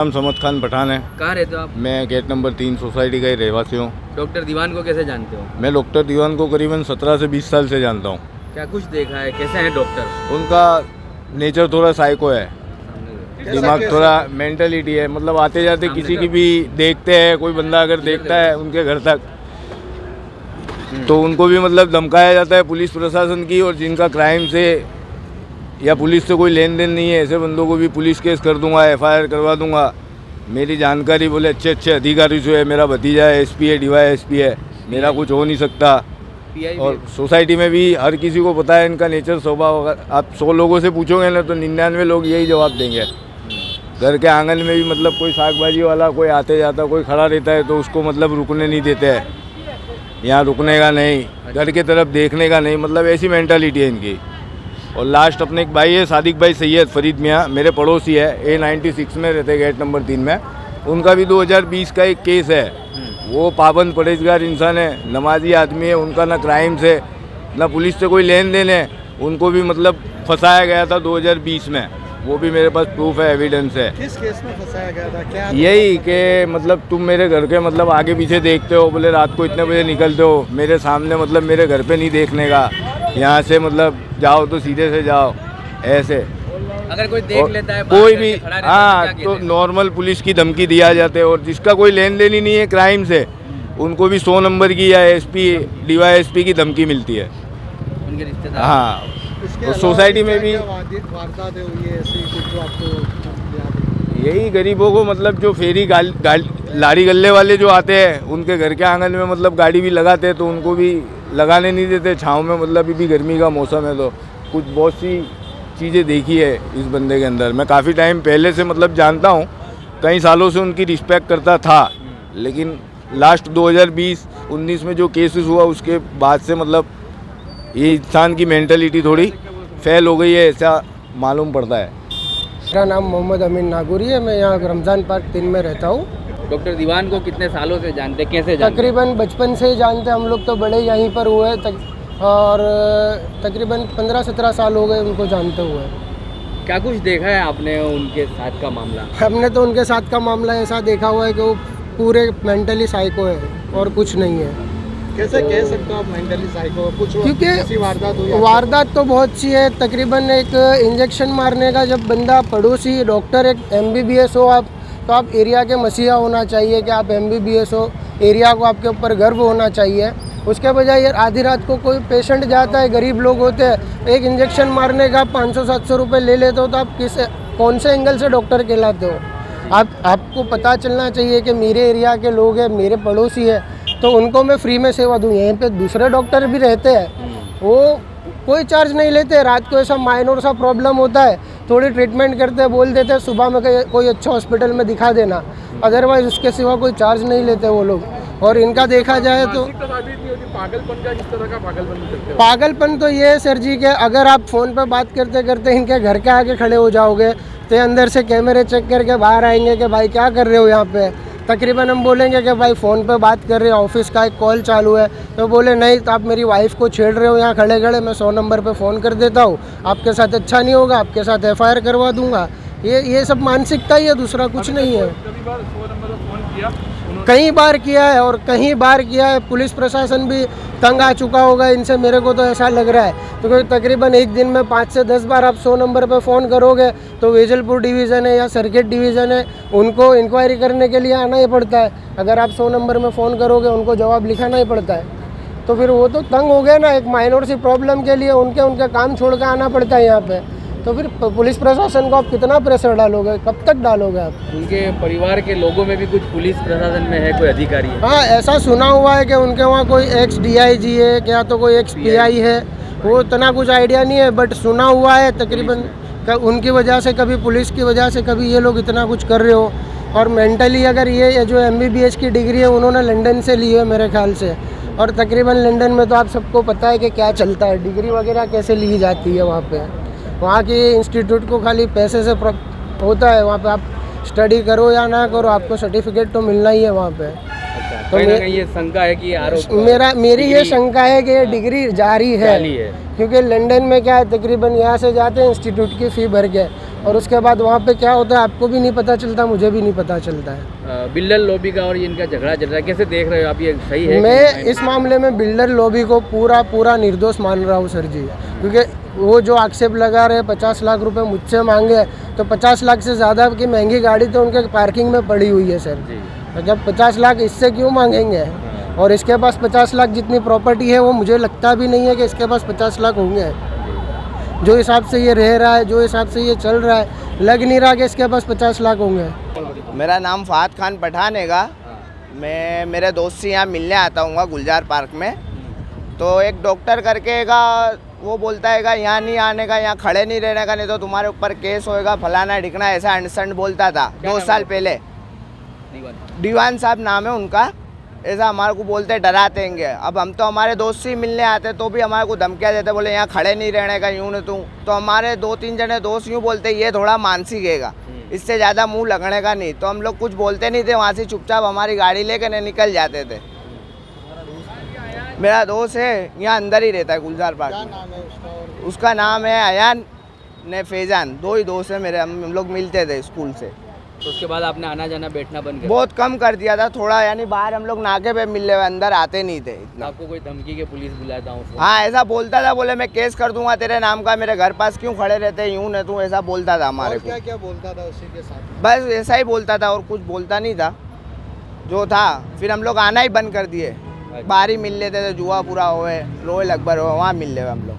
नाम समद खान पठान है। कहाँ रहते हो आप? मैं गेट नंबर 3 सोसाइटी का ही रहवासी हूँ। डॉक्टर दीवान को कैसे जानते हो? मैं डॉक्टर दीवान को करीबन 17 से 20 साल से जानता हूँ। क्या कुछ देखा है, कैसे हैं डॉक्टर? उनका नेचर थोड़ा साइको है, दिमाग थोड़ा मेंटलिटी है, मतलब आते जाते किसी की भी देखते हैं, कोई बंदा अगर देखता है उनके घर तक तो उनको भी मतलब धमकाया जाता है पुलिस प्रशासन की, और जिनका क्राइम से या पुलिस से कोई लेन देन नहीं है ऐसे बंदों को भी पुलिस केस कर दूंगा, FIR करवा दूंगा। मेरी जानकारी बोले अच्छे अच्छे अधिकारी जो है, मेरा भतीजा है, SP है, DYSP है, मेरा कुछ हो नहीं सकता। और सोसाइटी में भी हर किसी को पता है इनका नेचर स्वभाव। आप 100 लोगों से पूछोगे ना तो 99 लोग यही जवाब देंगे। घर के आंगन में भी मतलब कोई सागबाजी वाला कोई आते जाता कोई खड़ा रहता है तो उसको मतलब रुकने नहीं देते हैं, यहाँ रुकने का नहीं, घर की तरफ देखने का नहीं, मतलब ऐसी मेंटालिटी है इनकी। और लास्ट अपने एक भाई है सादिक भाई सैयद फरीद मियाँ, मेरे पड़ोसी है, A96 में रहते गेट नंबर 3 में। उनका भी 2020 का एक केस है। वो पाबंद परहेजगार इंसान है, नमाजी आदमी है, उनका ना क्राइम से ना पुलिस से कोई लेन देन है। उनको भी मतलब फंसाया गया था 2020 में, वो भी मेरे पास प्रूफ है, एविडेंस है। किस केस में फंसाया गया था? क्या यही कि मतलब तुम मेरे घर के मतलब आगे पीछे देखते हो, बोले रात को इतने बजे निकलते हो, मेरे सामने मतलब मेरे घर पे नहीं देखने का, यहाँ से मतलब जाओ तो सीधे से जाओ, ऐसे। अगर कोई देख लेता है कोई भी, हाँ, तो नॉर्मल पुलिस की धमकी दिया जाते है। और जिसका कोई लेन देन ही नहीं है क्राइम से, उनको भी 100 नंबर की या SP DYSP की धमकी मिलती है उनके रिश्तेदार। हाँ, तो सोसाइटी में भी वारदातें हुई है ऐसी कुछ जो आपको याद है? यही गरीबों को मतलब जो फेरी लारी गल्ले वाले जो आते हैं उनके घर के आंगन में मतलब गाड़ी भी लगाते हैं तो उनको भी लगाने नहीं देते छाँव में। मतलब अभी भी गर्मी का मौसम है तो कुछ बहुत सी चीज़ें देखी है इस बंदे के अंदर। मैं काफ़ी टाइम पहले से मतलब जानता हूँ, कई सालों से उनकी रिस्पेक्ट करता था, लेकिन लास्ट 2020-19 में जो केसेस हुआ उसके बाद से मतलब ये इंसान की मेंटलिटी थोड़ी फेल हो गई है, ऐसा मालूम पड़ता है। मेरा नाम मोहम्मद अमीन नागौरी है, मैं यहाँ रमज़ान पार्क 3 में रहता हूँ। डॉक्टर दीवान को कितने सालों से जानते, कैसे जानते? तकरीबन बचपन से ही जानते, हम लोग तो बड़े यहीं पर हुए और तकरीबन 15-17 साल हो गए उनको जानते हुए। क्या कुछ देखा है आपने उनके साथ का मामला? हमने तो उनके साथ का मामला ऐसा देखा हुआ है कि वो पूरे मेंटली साइको है और कुछ नहीं है। कैसे कह सकते हो आप मेंटली साइको? कुछ क्योंकि ऐसी वारदात हुई? वारदात तो बहुत सी है। तकरीबन एक इंजेक्शन मारने का जब बंदा पड़ोसी डॉक्टर एक MBBS हो आप, तो आप एरिया के मसीहा होना चाहिए कि आप MBBS हो, एरिया को आपके ऊपर गर्व होना चाहिए। उसके बजाय आधी रात को कोई पेशेंट जाता है, गरीब लोग होते हैं, एक इंजेक्शन मारने का 500-700 रुपये ले लेते हो, तो आप कौन से एंगल से डॉक्टर कहलाते हो? आपको पता चलना चाहिए कि मेरे एरिया के लोग हैं, मेरे पड़ोसी है, तो उनको मैं फ्री में सेवा दूँ। यहीं पे दूसरे डॉक्टर भी रहते हैं, वो कोई चार्ज नहीं लेते। रात को ऐसा माइनर सा प्रॉब्लम होता है, थोड़ी ट्रीटमेंट करते हैं, बोल देते हैं सुबह में कोई अच्छा हॉस्पिटल में दिखा देना, अदरवाइज उसके सिवा कोई चार्ज नहीं लेते वो लोग। और इनका देखा जाए तो पागलपन का, किस तरह का पागलपन? पागलपन तो ये है सर जी कि अगर आप फ़ोन पे बात करते करते इनके घर के आगे खड़े हो जाओगे तो अंदर से कैमरे चेक करके बाहर आएंगे कि भाई क्या कर रहे हो यहाँ पे। तकरीबन हम बोलेंगे कि भाई फ़ोन पे बात कर रहे हो, ऑफिस का एक कॉल चालू है, तो बोले नहीं तो आप मेरी वाइफ को छेड़ रहे हो यहाँ खड़े खड़े, मैं 100 नंबर पे फ़ोन कर देता हूँ, आपके साथ अच्छा नहीं होगा, आपके साथ FIR करवा दूंगा। ये सब मानसिकता ही है, दूसरा कुछ नहीं है। कई बार किया है और कई बार किया है। पुलिस प्रशासन भी तंग आ चुका होगा इनसे, मेरे को तो ऐसा लग रहा है। तो तकरीबन एक दिन में 5 से 10 बार आप 100 नंबर पे फ़ोन करोगे तो वेजलपुर डिवीज़न है या सर्किट डिवीज़न है, उनको इंक्वायरी करने के लिए आना ही पड़ता है। अगर आप 100 नंबर में फ़ोन करोगे उनको जवाब लिखाना ही पड़ता है। तो फिर वो तो तंग हो गए ना, एक माइनर सी प्रॉब्लम के लिए उनके काम छोड़ कर आना पड़ता है यहाँ पर। तो फिर पुलिस प्रशासन को आप कितना प्रेशर डालोगे, कब तक डालोगे आप? उनके परिवार के लोगों में भी कुछ पुलिस प्रशासन में है, कोई अधिकारी है? हाँ, ऐसा सुना हुआ है कि उनके वहाँ कोई ex-DIG है या तो कोई ex-PI है, वो इतना कुछ आइडिया नहीं है, बट सुना हुआ है तकरीबन उनकी वजह से, कभी पुलिस की वजह से, कभी ये लोग इतना कुछ कर रहे हो। और मेंटली अगर ये जो MBBS की डिग्री है उन्होंने लंदन से ली है मेरे ख्याल से, और तकरीबन लंदन में तो आप सबको पता है कि क्या चलता है, डिग्री वगैरह कैसे ली जाती है वहाँ पे। वहाँ के इंस्टीट्यूट को खाली पैसे से होता है, वहाँ पे आप स्टडी करो या ना करो आपको सर्टिफिकेट तो मिलना ही है वहाँ पे। तो कहीं ये शंका है कि आरोप, मेरी ये शंका है कि ये डिग्री जारी है, क्योंकि लंदन में क्या है, तकरीबन यहाँ से जाते हैं इंस्टीट्यूट की फ़ी भर के, और उसके बाद वहाँ पे क्या होता है आपको भी नहीं पता चलता, मुझे भी नहीं पता चलता है। बिल्डर लॉबी का और ये इनका झगड़ा चल रहा है, कैसे देख रहे हो आप, ये सही है? मैं इस मामले में बिल्डर लॉबी को पूरा निर्दोष मान रहा हूँ सर जी, क्योंकि वो जो आक्षेप लगा रहे 50 लाख रुपए मुझसे मांगे, तो 50 लाख से ज़्यादा की महंगी गाड़ी तो उनके पार्किंग में पड़ी हुई है सर। तो जब 50 लाख इससे क्यों मांगेंगे, और इसके पास 50 लाख जितनी प्रॉपर्टी है वो मुझे लगता भी नहीं है कि इसके पास 50 लाख होंगे। जो हिसाब से ये रह रहा है, जो हिसाब से ये चल रहा है, लग नहीं रहा कि इसके पास 50 लाख होंगे। मेरा नाम फहद खान पठान हैगा। मैं मेरे दोस्त से यहाँ मिलने आता हूँ गुलजार पार्क में। तो एक डॉक्टर करके हैगा, वो बोलता हैगा यहाँ नहीं आने का, यहाँ खड़े नहीं रहने का, नहीं तो तुम्हारे ऊपर केस होएगा, फलाना ढिकना, ऐसा अंडरस्टैंड बोलता था 2 साल पहले। दीवान साहब नाम है उनका। ऐसा हमारे को बोलते डराते हैं। अब हम तो हमारे दोस्त से मिलने आते तो भी हमारे को धमकियाँ देते, बोले यहाँ खड़े नहीं रहने का, यूँ न तू। तो हमारे 2-3 जने दोस्त यूँ बोलते ये थोड़ा मानसिक हैगा, इससे ज़्यादा मुंह लगने का नहीं। तो हम लोग कुछ बोलते नहीं थे, वहाँ से चुपचाप हमारी गाड़ी लेकर निकल जाते थे। मेरा दोस्त है यहाँ अंदर ही रहता है गुलजार पार्क में। उसका नाम है अयान ने फैजान, 2 ही दोस्त है मेरे। हम लोग मिलते थे स्कूल से। तो उसके बाद आपने आना जाना बैठना बंद कर बहुत कम कर दिया था थोड़ा, यानी बाहर हम लोग नाके पे मिलने, अंदर आते नहीं थे इतना। आपको कोई धमकी के पुलिस बुलाता हूँ? हाँ ऐसा बोलता था, बोले मैं केस कर दूंगा तेरे नाम का, मेरे घर पास क्यों खड़े रहते यूं न तू, ऐसा बोलता था हमारे को। क्या क्या बोलता था उसी के साथ? बस ऐसा ही बोलता था और कुछ बोलता नहीं था जो था। फिर हम लोग आना ही बंद कर दिए, बाहर ही मिल लेते थे, जुआ पूरा होए, रोयल अकबर हो, वहाँ मिल ले हम लोग।